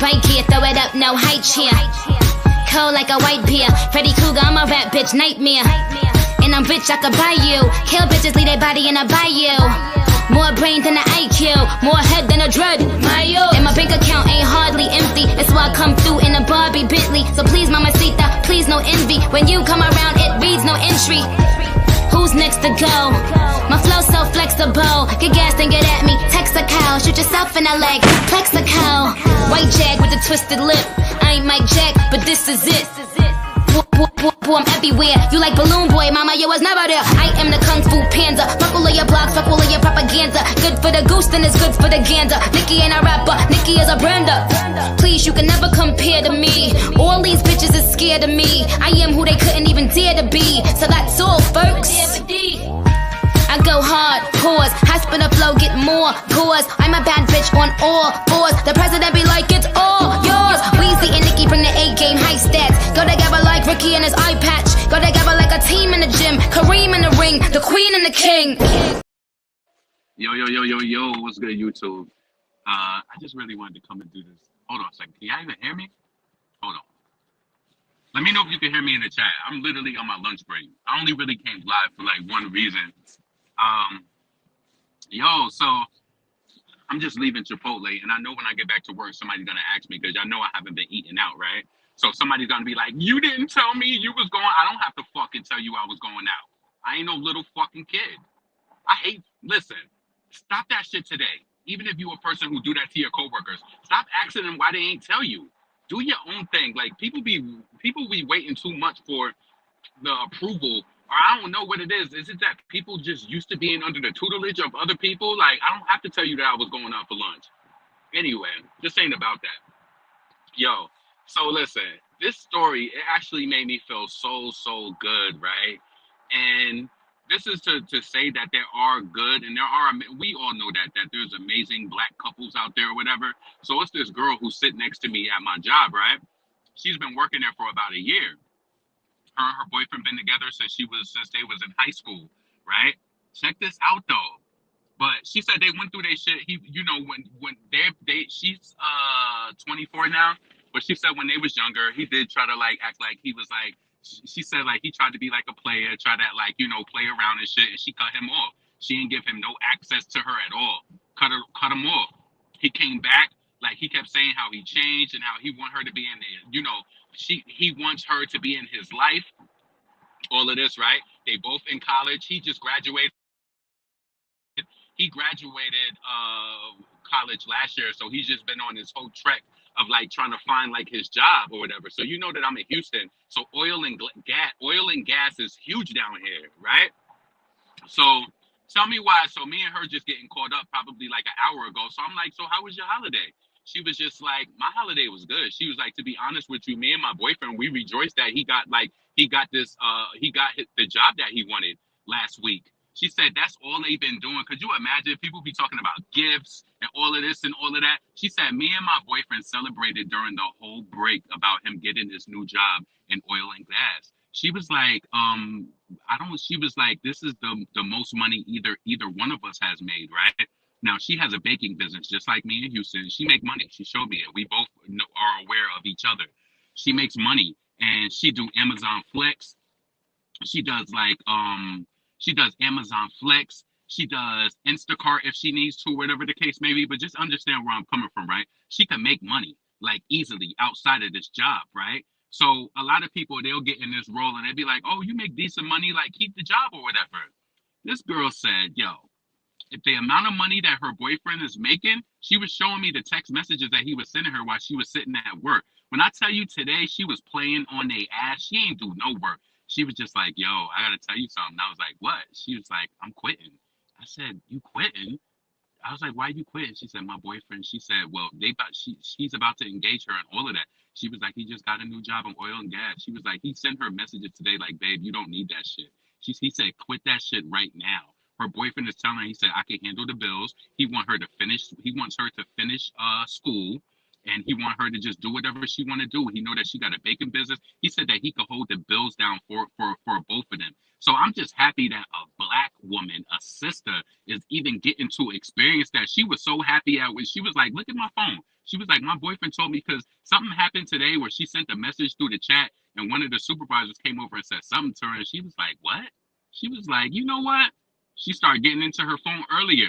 Right gear, throw it up, no height cheer. Cold like a white beer. Freddy Krueger, I'm a rap bitch, nightmare. And I'm rich, I could buy you. Kill bitches, leave their body in a bayou. More brain than an IQ, more head than a dread. And my bank account ain't hardly empty. That's why I come through in a Barbie Bentley. So please, mamacita, please no envy. When you come around, it reads no entry. Who's next to go? My flow so flexible. Get gassed and get at me. Text a cow, shoot yourself in the leg. Plex a cow. White jag with a twisted lip. I ain't Mike Jack, but this is it. I'm everywhere. You like Balloon Boy, mama, you was never there. I am the Kung Fu Panda. Fuck all of your blogs, fuck all of your propaganda. Good for the goose, then it's good for the gander. Nicki ain't a rapper, Nicki is a brander. Please, you can never compare to me. All these bitches is scared of me. I am who they couldn't even dare to be. So that's all, folks. I go hard, pause, high spin a flow, get more pause. I'm a bad bitch on all fours. The president be like, it's all yours. Weezy and Nicki bring the A-game, high stats. Go together like Ricky and his eye patch. Go together like a team in the gym. Kareem in the ring, the queen and the king. Yo, what's good, YouTube? I just really wanted to come and do this. Hold on a second. Can y'all even hear me? Hold on. Let me know if you can hear me in the chat. I'm literally on my lunch break. I only really came live for like one reason. So I'm just leaving Chipotle, and I know when I get back to work, somebody's gonna ask me because y'all know I haven't been eating out, right? So somebody's gonna be like, "You didn't tell me you was going." I don't have to fucking tell you I was going out. I ain't no little fucking kid. Listen, stop that shit today. Even if you a person who do that to your coworkers, stop asking them why they ain't tell you. Do your own thing. Like people be waiting too much for the approval, or I don't know what it is. Is it that people just used to being under the tutelage of other people? Like, I don't have to tell you that I was going out for lunch. Anyway, this ain't about that. Yo, so listen, this story, it actually made me feel so good, right? And this is to say that there are good, and we all know that there's amazing black couples out there or whatever. So it's this girl who's sitting next to me at my job, right? She's been working there for about a year. Her and her boyfriend been together since they was in high school, right? Check this out though. But she said they went through their shit. When she's 24 now, but she said when they was younger, he did try to like act like he was like, she said like he tried to be like a player, try to like, play around and shit, and she cut him off. She didn't give him no access to her at all. Cut him off. He came back, like he kept saying how he changed and how he want her to be in there, he wants her to be in his life. All of this, right? They both in college. He just graduated. He graduated college last year, so he's just been on this whole trek of like trying to find like his job or whatever. So you know that I'm in Houston, so oil and gas is huge down here, right? So tell me why. So me and her just getting caught up probably like an hour ago. So I'm like, so how was your holiday? She was just like, my holiday was good. She was like, to be honest with you, me and my boyfriend, we rejoiced that he got the job that he wanted last week. She said that's all they've been doing. Could you imagine people be talking about gifts and all of this and all of that? She said me and my boyfriend celebrated during the whole break about him getting this new job in oil and gas. She was like, she was like, this is the most money either one of us has made, right? Now, she has a baking business just like me in Houston. She make money. She showed me it. We both are aware of each other. She makes money, and she do Amazon Flex. She does Amazon Flex. She does Instacart if she needs to, whatever the case may be. But just understand where I'm coming from, right? She can make money like easily outside of this job, right? So a lot of people, they'll get in this role and they'll be like, oh, you make decent money, like keep the job or whatever. This girl said, yo, if the amount of money that her boyfriend is making, she was showing me the text messages that he was sending her while she was sitting at work. When I tell you today, she was playing on their ass. She ain't do no work. She was just like, yo, I got to tell you something. I was like, what? She was like, I'm quitting. I said, you quitting? I was like, why you quitting? She said, my boyfriend. She said, well, she's about to engage her and all of that. She was like, he just got a new job in oil and gas. She was like, he sent her messages today like, babe, you don't need that shit. He said, quit that shit right now. Her boyfriend is telling her, he said, I can handle the bills. He wants her to finish school. and he want her to just do whatever she want to do. He know that she got a baking business. He said that he could hold the bills down for both of them. So I'm just happy that a black woman, a sister, is even getting to experience that. She was so happy at when she was like, look at my phone. She was like, my boyfriend told me because something happened today where she sent a message through the chat and one of the supervisors came over and said something to her and she was like, what? She was like, you know what? She started getting into her phone earlier.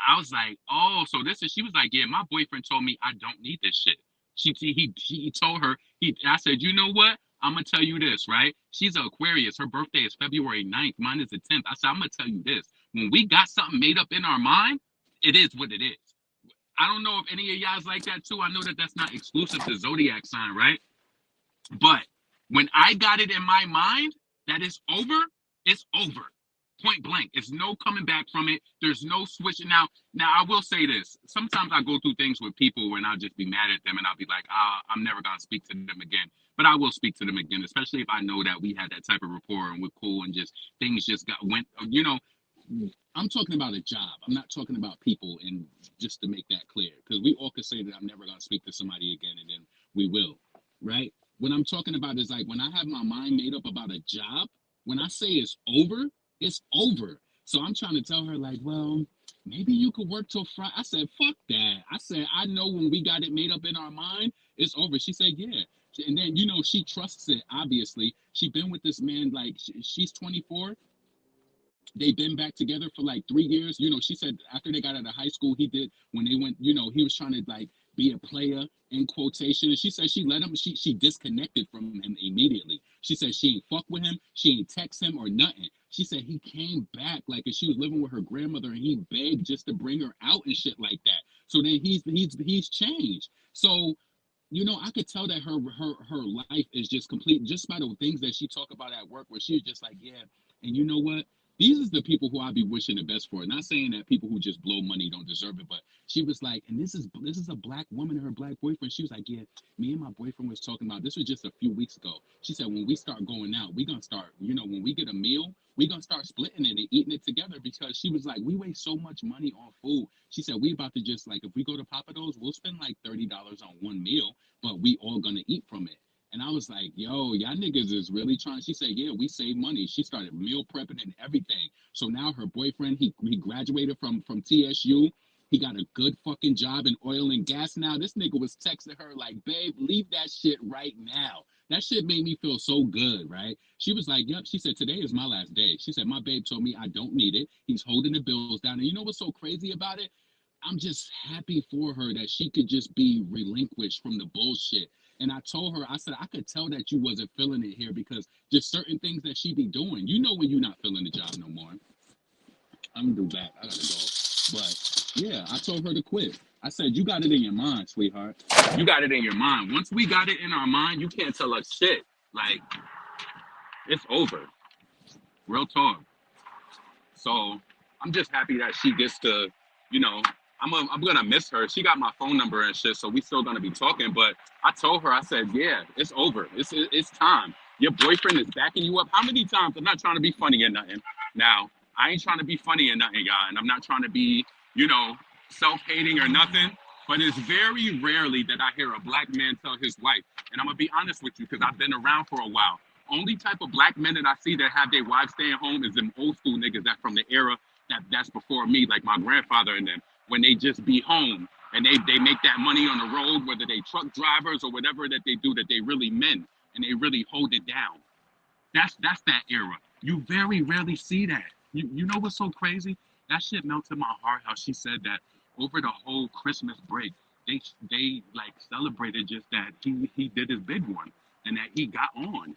I was like, oh, so this is, she was like, yeah, my boyfriend told me I don't need this shit. He told her, I said, you know what? I'm going to tell you this, right? She's an Aquarius. Her birthday is February 9th. Mine is the 10th. I said, I'm going to tell you this. When we got something made up in our mind, it is what it is. I don't know if any of y'all's like that too. I know that that's not exclusive to zodiac sign, right? But when I got it in my mind that it's over. Point blank. It's no coming back from it. There's no switching out. Now, I will say this. Sometimes I go through things with people and I'll just be mad at them and I'll be like, I'm never going to speak to them again. But I will speak to them again, especially if I know that we had that type of rapport and we're cool and just things just I'm talking about a job. I'm not talking about people, and just to make that clear, because we all could say that I'm never going to speak to somebody again and then we will, right? What I'm talking about is like when I have my mind made up about a job, when I say it's over. So I'm trying to tell her, like, well, maybe you could work till Friday. I said, fuck that. I said, I know when we got it made up in our mind, it's over. She said, yeah. And then, she trusts it, obviously. She been with this man, like, she's 24. They've been back together for like 3 years. She said after they got out of high school, he did when they went, he was trying to like be a player in quotation. And she said she let him, she disconnected from him immediately. She said she ain't fuck with him, she ain't text him or nothing. She said he came back like if she was living with her grandmother and he begged just to bring her out and shit like that. So then he's changed. So I could tell that her life is just complete just by the things that she talk about at work, where she's just like, yeah, and you know what? These is the people who I be wishing the best for. Not saying that people who just blow money don't deserve it, but she was like, and this is a black woman and her black boyfriend. She was like, yeah, me and my boyfriend was talking about this was just a few weeks ago. She said when we start going out, we gonna start, when we get a meal, we gonna start splitting it and eating it together, because she was like, we waste so much money on food. She said we about to just like, if we go to Papa Do's, we'll spend like $30 on one meal, but we all gonna eat from it. And I was like, yo, y'all niggas is really trying. She said, yeah, we save money. She started meal prepping and everything. So now her boyfriend, he graduated from TSU. He got a good fucking job in oil and gas now. This nigga was texting her like, babe, leave that shit right now. That shit made me feel so good, right? She was like, yep. She said, today is my last day. She said, my babe told me I don't need it. He's holding the bills down. And you know what's so crazy about it? I'm just happy for her that she could just be relinquished from the bullshit. And I told her, I said, I could tell that you wasn't feeling it here because just certain things that she be doing. When you're not feeling the job no more. I'm gonna do that. I gotta go. But yeah, I told her to quit. I said, you got it in your mind, sweetheart. You got it in your mind. Once we got it in our mind, you can't tell us shit. Like, it's over. Real talk. So I'm just happy that she gets to, you know, I'm gonna miss her. She got my phone number and shit, so we still gonna be talking. But I told her, I said, yeah, it's over. It's time. Your boyfriend is backing you up. How many times? I'm not trying to be funny or nothing. Now, I ain't trying to be funny or nothing, y'all, and I'm not trying to be, self-hating or nothing. But it's very rarely that I hear a black man tell his wife, and I'm gonna be honest with you, because I've been around for a while. Only type of black men that I see that have their wives staying home is them old school niggas that from the era that's before me, like my grandfather and them, when they just be home and they make that money on the road, whether they truck drivers or whatever that they do, that they really men and they really hold it down. That's that era. You very rarely see that. You know what's so crazy? That shit melted my heart how she said that over the whole Christmas break, they like celebrated just that he did his big one and that he got on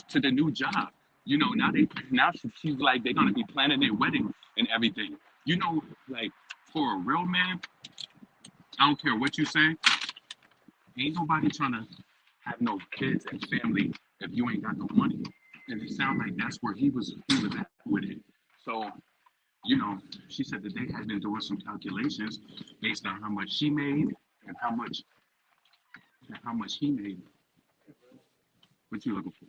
to the new job. Now she's like they're gonna be planning their wedding and everything. Like for a real man, I don't care what you say, ain't nobody trying to have no kids and family if you ain't got no money. And it sounds like that's where he was at with it. So, she said that they had been doing some calculations based on how much she made and how much he made. What you looking for?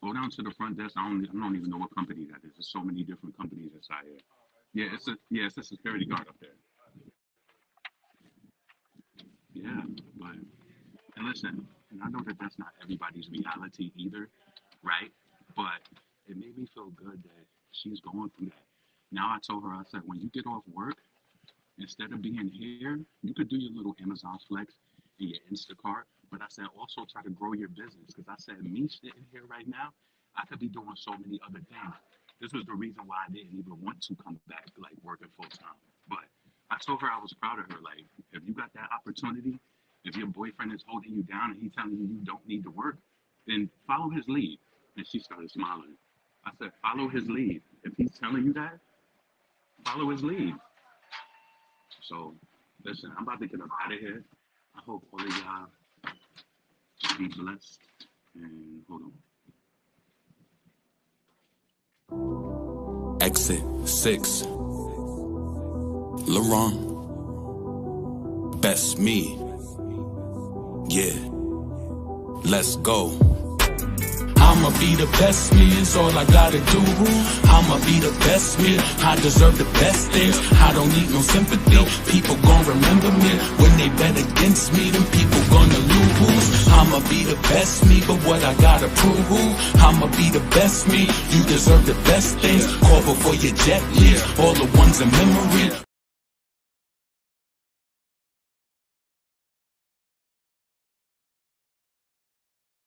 Go down to the front desk. I don't even know what company that is. There's so many different companies inside here. it's a security guard up there. Yeah, but and listen, and I know that that's not everybody's reality either, right? But it made me feel good that she's going through that. Now I told her, I said, when you get off work, instead of being here, you could do your little Amazon flex and your Instacart. But I said, also try to grow your business. Because I said, me sitting here right now, I could be doing so many other things. This was the reason why I didn't even want to come back, like working full time. But I told her I was proud of her. Like, if you got that opportunity, if your boyfriend is holding you down and he's telling you you don't need to work, then follow his lead. And she started smiling. I said, follow his lead. If he's telling you that, follow his lead. So, listen, I'm about to get up out of here. I hope all of y'all be blessed. And hold on. Exit 6. Laurent. Best me. Yeah. Let's go. I'ma be the best me, it's all I gotta do. I'ma be the best me, I deserve the best things. I don't need no sympathy, people gon' remember me. When they bet against me, them people gonna lose. I'ma be the best me, but what I gotta prove? I'ma be the best me, you deserve the best things. Call before your jet leaves, all the ones in memory.